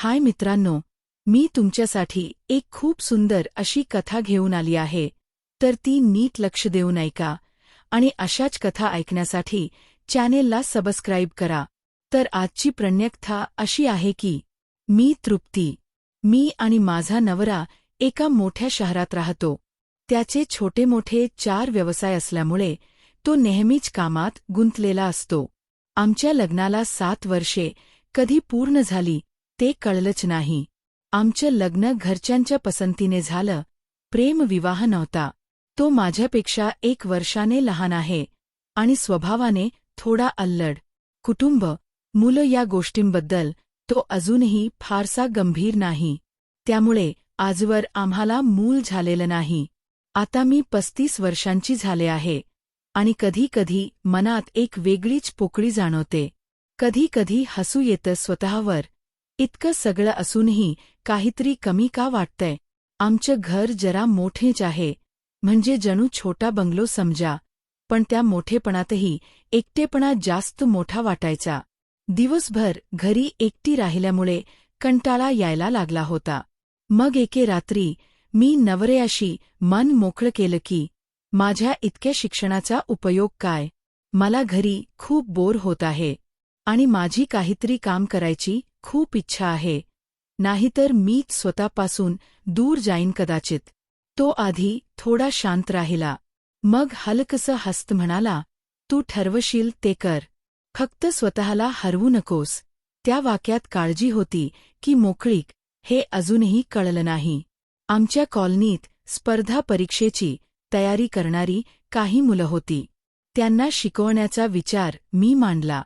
हाय मित्रांनो, मी तुमच्यासाठी एक खूप सुंदर अशी कथा घेऊन आली आहे. तर ती नीट लक्ष देऊन ऐका आणि अशाच कथा ऐकण्यासाठी चॅनेलला सबस्क्राईब करा. तर आजची प्रणयकथा अशी आहे की मी तृप्ती. मी आणि माझा नवरा एका मोठ्या शहरात राहतो. त्याचे छोटे मोठे 4 व्यवसाय असल्यामुळे तो नेहमीच कामात गुंतलेला असतो. आमच्या लग्नाला 7 वर्षे कधी पूर्ण झाली ते कळलंच नाही. आमचं लग्न घरच्यांच्या पसंतीने झालं. प्रेमविवाह नव्हता. तो माझ्यापेक्षा 1 वर्षाने लहान आहे आणि स्वभावाने थोडा अल्लड. कुटुंब, मुलं या गोष्टींबद्दल तो अजूनही फारसा गंभीर नाही. त्यामुळे आजवर आम्हाला मूल झालेलं नाही. आता मी 35 वर्षांची झाले आहे आणि कधी कधी मनात एक वेगळीच पोकळी जाणवते. कधी कधी हसू येतं स्वतःवर. इतकं सगळं असूनही काहीतरी कमी का वाटतंय. आमचं घर जरा मोठेच आहे, म्हणजे जणू छोटा बंगलो समजा. पण त्या मोठेपणातही एकटेपणा जास्त मोठा वाटायचा. दिवसभर घरी एकटी राहिल्यामुळे कंटाळा यायला लागला होता. मग एके रात्री मी नवऱ्याशी मन मोकळं केलं की माझ्या इतक्या शिक्षणाचा उपयोग काय. मला घरी खूप बोर होत आहे आणि माझी काहीतरी काम करायची खूप इच्छा आहे. नाहीतर मीच स्वतःपासून दूर जाईन कदाचित. तो आधी थोडा शांत राहिला. मग हलकसं हसत म्हणाला, तू ठरवशील ते कर. फक्त स्वतःला हरवू नकोस. त्या वाक्यात काळजी होती की मोकळीक, हे अजूनही कळलं नाही. आमच्या कॉलनीत स्पर्धा परीक्षेची तयारी करणारी काही मुलं होती. त्यांना शिकवण्याचा विचार मी मांडला.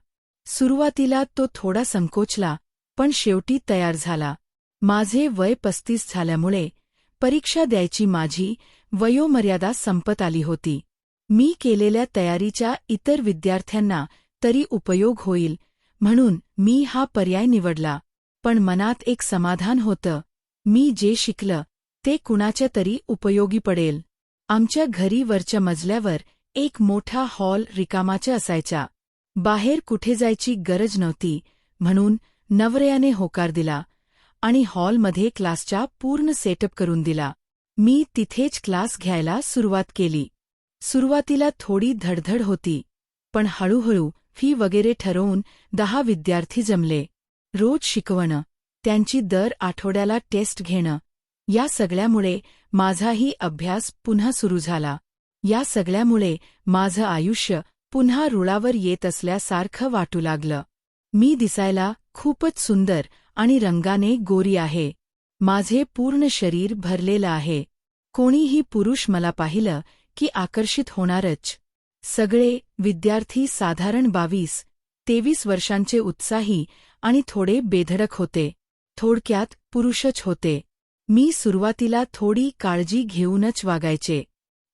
सुरुवातीला तो थोडा संकोचला, पण शेवटी तयार झाला. माझे वय 35 झाल्यामुळे परीक्षा द्यायची माझी वयोमर्यादा संपत आली होती. मी केलेल्या तयारीचा इतर विद्यार्थ्यांना तरी उपयोग होईल म्हणून मी हा पर्याय निवडला. पण मनात एक समाधान होतं, मी जे शिकलं ते कुणाच्या तरी उपयोगी पडेल. आमच्या घरी वरच्या मजल्यावर एक मोठा हॉल रिकामाचा असायचा. बाहेर कुठे जायची गरज नव्हती म्हणून नवऱ्याने होकार दिला आणि हॉलमध्ये क्लासचा पूर्ण सेटअप करून दिला. मी तिथेच क्लास घ्यायला सुरुवात केली. सुरुवातीला थोडी धडधड होती, पण हळूहळू फी वगैरे ठरवून 10 विद्यार्थी जमले. रोज शिकवणं, त्यांची दर आठवड्याला टेस्ट घेणं, या सगळ्यामुळे माझाही अभ्यास पुन्हा सुरू झाला. या सगळ्यामुळे माझं आयुष्य पुन्हा रुळावर येत असल्यासारखं वाटू लागलं. मी दिसायला खूपच सुंदर आणि रंगाने गोरी आहे. माझे पूर्ण शरीर भरलेलं आहे. कोणीही पुरुष मला पाहिलं की आकर्षित होणारच. सगळे विद्यार्थी साधारण 22-23 वर्षांचे, उत्साही आणि थोडे बेधडक होते. थोडक्यात पुरुषच होते. मी सुरुवातीला थोडी काळजी घेऊनच वागायचे.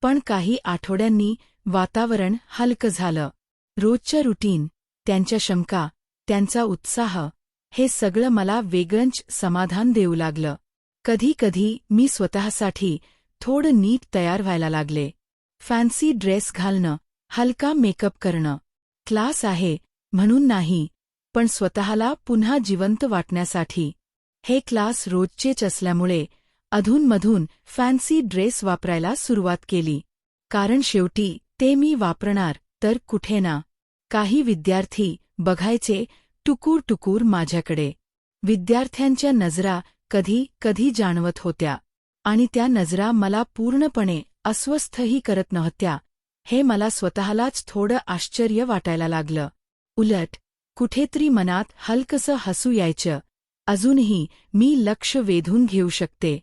पण काही आठवड्यांनी वातावरण हलकं झालं. रोजचं रुटीन, त्यांच्या शंका, त्यांचा उत्साह, हे सगळं मला वेगळंच समाधान देऊ लागलं. कधी कधी मी स्वतःसाठी थोडं नीट तयार व्हायला लागले. फॅन्सी ड्रेस घालणं, हलका मेकअप करणं. क्लास आहे म्हणून नाही, पण स्वतःला पुन्हा जिवंत वाटण्यासाठी. हे क्लास रोजचेच असल्यामुळे अधूनमधून फॅन्सी ड्रेस वापरायला सुरुवात केली. कारण शेवटी ते मी वापरणार तर कुठे ना. काही विद्यार्थी बघायचे टुकूर टुकूर माझ्याकडे. विद्यार्थ्यांच्या नजरा कधी कधी जाणवत होत्या आणि त्या नजरा मला पूर्णपणे अस्वस्थही करत नव्हत्या. हे मला स्वतःलाच थोडं आश्चर्य वाटायला लागलं. उलट कुठेतरी मनात हलकसं हसू यायचं, अजूनही मी लक्ष वेधून घेऊ शकते.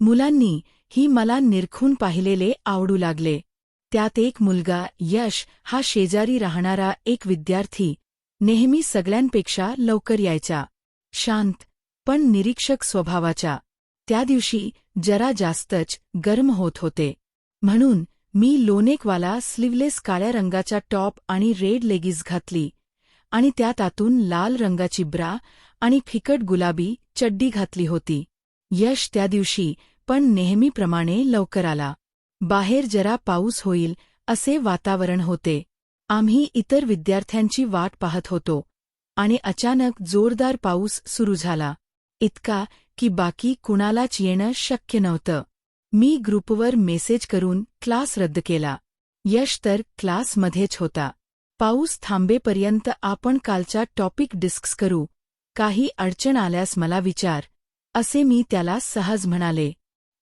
मुलांनी ही मला निरखून पाहिलेले आवडू लागले. त्यात एक मुलगा, यश, हा शेजारी राहणारा एक विद्यार्थी, नेहमी सगळ्यांपेक्षा लवकर यायचा. शांत पण निरीक्षक स्वभावाचा. त्या दिवशी जरा जास्तच गरम होत होते. म्हणून मी लोनेकवाला स्लीवलेस काळ्या रंगाचा टॉप आणि रेड लेगिन्स घातली आणि त्यात आतून लाल रंगाची ब्रा आणि फिकट गुलाबी चड्डी घातली होती. यश त्या दिवशी पण नेहमीप्रमाणे लवकर आला. बाहेर जरा पाऊस होईल असे वातावरण होते. आम्ही इतर विद्यार्थ्यांची वाट पाहत होतो आणि अचानक जोरदार पाऊस सुरू झाला. इतका की बाकी कुणालाच येणं शक्य नव्हतं. मी ग्रुपवर मेसेज करून क्लास रद्द केला. यश तर क्लासमध्येच होता. पाऊस थांबेपर्यंत आपण कालचा टॉपिक डिस्कस करू, काही अडचण आल्यास मला विचार, असे मी त्याला सहज म्हणाले.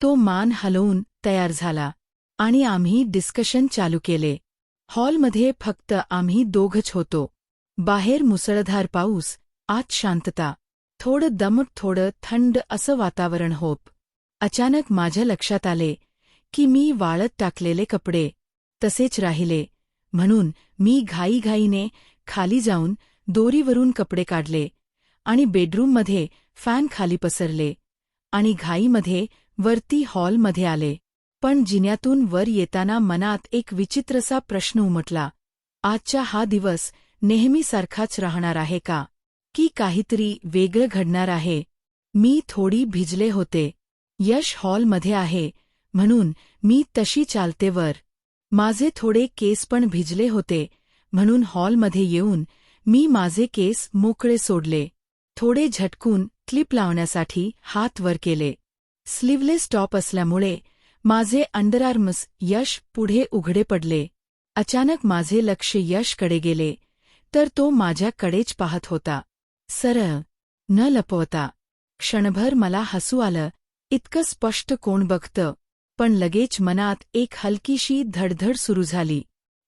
तो मान हलवून तयार झाला आणि आम्ही डिस्कशन चालू केले. हॉलमध्ये फक्त आम्ही दोघंच होतो. बाहेर मुसळधार पाऊस, आत शांतता. थोडं दमट थोडं थंड असं वातावरण होप. अचानक माझ्या लक्षात आले की मी वाळत टाकलेले कपडे तसेच राहिले. म्हणून मी घाईघाईने खाली जाऊन दोरीवरून कपडे काढले आणि बेडरूममध्ये फॅन खाली पसरले आणि घाईमध्ये वरती हॉलमध्ये आले. पण जिन्यातून वर येताना मनात एक विचित्रसा प्रश्न उमटला. आजचा हा दिवस नेहमीसारखाच राहणार आहे का? की काहीतरी वेगळं घडणार आहे? मी थोडी भिजले होते. यश हॉलमध्ये आहे म्हणून मी तशी चालते वर. माझे थोडे केस पण भिजले होते म्हणून हॉलमध्ये येऊन मी माझे केस मोकळे सोडले. थोडे झटकून क्लिप लावण्यासाठी हात वर केले. स्लीवलेस टॉप असल्यामुळे माझे अंडरआर्म्स यश पुढे उघडे पडले. अचानक माझे लक्ष यशकडे गेले तर तो माझ्याकडेच पाहत होता. सरळ, न लपवता. क्षणभर मला हसू आलं. इतकं स्पष्ट कोण बघतं? पण लगेच मनात एक हलकीशी धडधड सुरू झाली.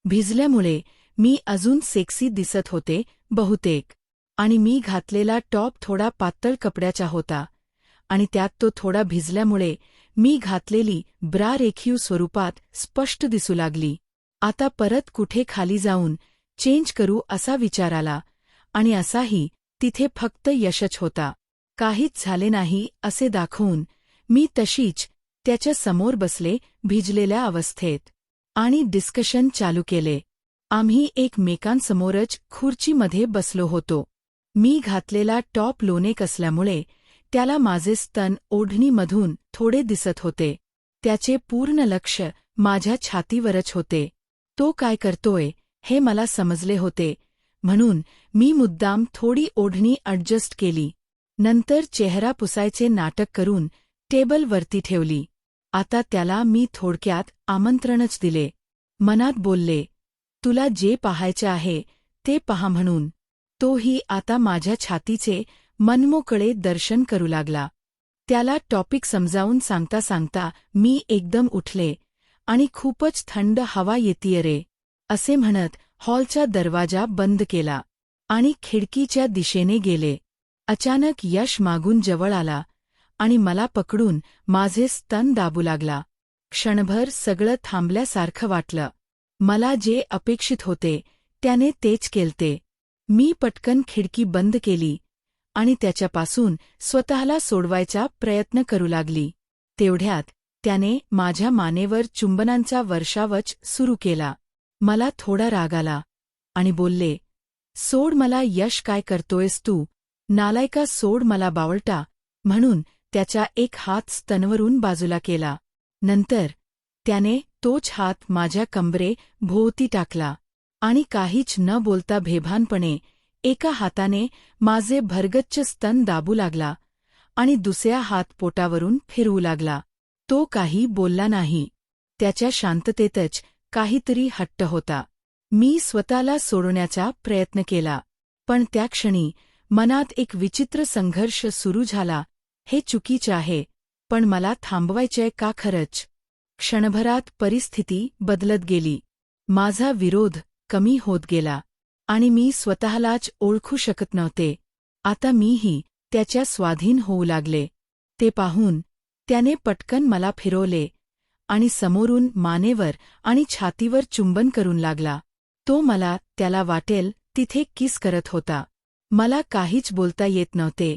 भिजल्यामुळे मी अजून सेक्सी दिसत होते बहुतेक. आणि मी घातलेला टॉप थोडा पातळ कपड्याचा होता आणि त्यात तो थोडा भिजल्यामुळे मी घातलेली ब्रा रेखीव स्वरूपात स्पष्ट दिसू लागली. आता परत कुठे खाली जाऊन चेंज करू असा विचार आला आणि असाही तिथे फक्त यशच होता. काहीच झाले नाही असे दाखवून मी तशीच त्याच्या समोर बसले भिजलेल्या अवस्थेत आणि डिस्कशन चालू केले. आम्ही एकमेकांसमोरच खुर्चीमध्ये बसलो होतो. मी घातलेला टॉप लोनेक असल्यामुळे त्याला माझे स्तन ओढणीमधून थोडे दिसत होते. त्याचे पूर्ण लक्ष माझ्या छातीवरच होते. तो काय करतोय हे मला समजले होते म्हणून मी मुद्दाम थोडी ओढणी ॲडजस्ट केली. नंतर चेहरा पुसायचे नाटक करून टेबलवरती ठेवली. आता त्याला मी थोडक्यात आमंत्रणच दिले. मनात बोलले, तुला जे पाहायचे आहे ते पहा म्हणून. तोही आता माझ्या छातीचे मनमोकळे दर्शन करू लागला. त्याला टॉपिक समजावून सांगता सांगता मी एकदम उठले आणि खूपच थंड हवा येतीये रे, असे म्हणत हॉलचा दरवाजा बंद केला आणि खिडकीच्या दिशेने गेले. अचानक यश मागून जवळ आला आणि मला पकडून माझे स्तन दाबू लागला. क्षणभर सगळं थांबल्यासारखं वाटलं. मला जे अपेक्षित होते त्याने तेच केलते. मी पटकन खिडकी बंद केली आणि त्याच्यापासून स्वतःला सोडवायचा प्रयत्न करू लागली. तेवढ्यात त्याने माझ्या मानेवर चुंबनांचा वर्षावच सुरू केला. मला थोडा राग आला आणि बोलले, सोड मला यश, काय करतोयस तू? नालायका, सोड मला बावळटा. म्हणून त्याचा एक हात स्तनवरून बाजूला केला. नंतर त्याने तोच हात माझ्या कंबरे भोवती टाकला आणि काहीच न बोलता बेभानपणे एका हाताने माझे भरगच्च स्तन दाबू लागला आणि दुसऱ्या हात पोटावरून फिरवू लागला. तो काही बोलला नाही. त्याच्या शांततेतच काहीतरी हट्ट होता. मी स्वतःला सोडण्याचा प्रयत्न केला, पण त्या क्षणी मनात एक विचित्र संघर्ष सुरू झाला. हे चुकीचे आहे, पण मला थांबवायचंय का खरंच? क्षणभरात परिस्थिती बदलत गेली. माझा विरोध कमी होत गेला आणि मी स्वतःलाच ओळखू शकत नव्हते. आता मीही त्याच्या स्वाधीन होऊ लागले. ते पाहून त्याने पटकन मला फिरवले आणि समोरून मानेवर आणि छातीवर चुंबन करून लागला. तो मला त्याला वाटेल तिथे किस करत होता. मला काहीच बोलता येत नव्हते.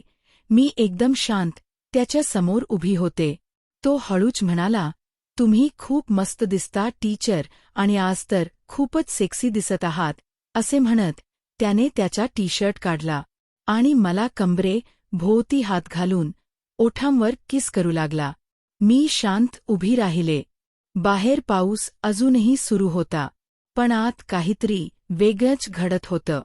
मी एकदम शांत त्याच्या समोर उभी होते. तो हळूच म्हणाला, तुम्ही खूप मस्त दिसता टीचर, आणि आज तर खूपच सेक्सी दिसत आहात, असे म्हणत त्याने त्याचा टी शर्ट काढला आणि मला कंबरे भोवती हात घालून ओठांवर किस करू लागला. मी शांत उभी राहिले. बाहेर पाऊस अजूनही सुरू होता, पण आत काहीतरी वेगळंच घडत होतं.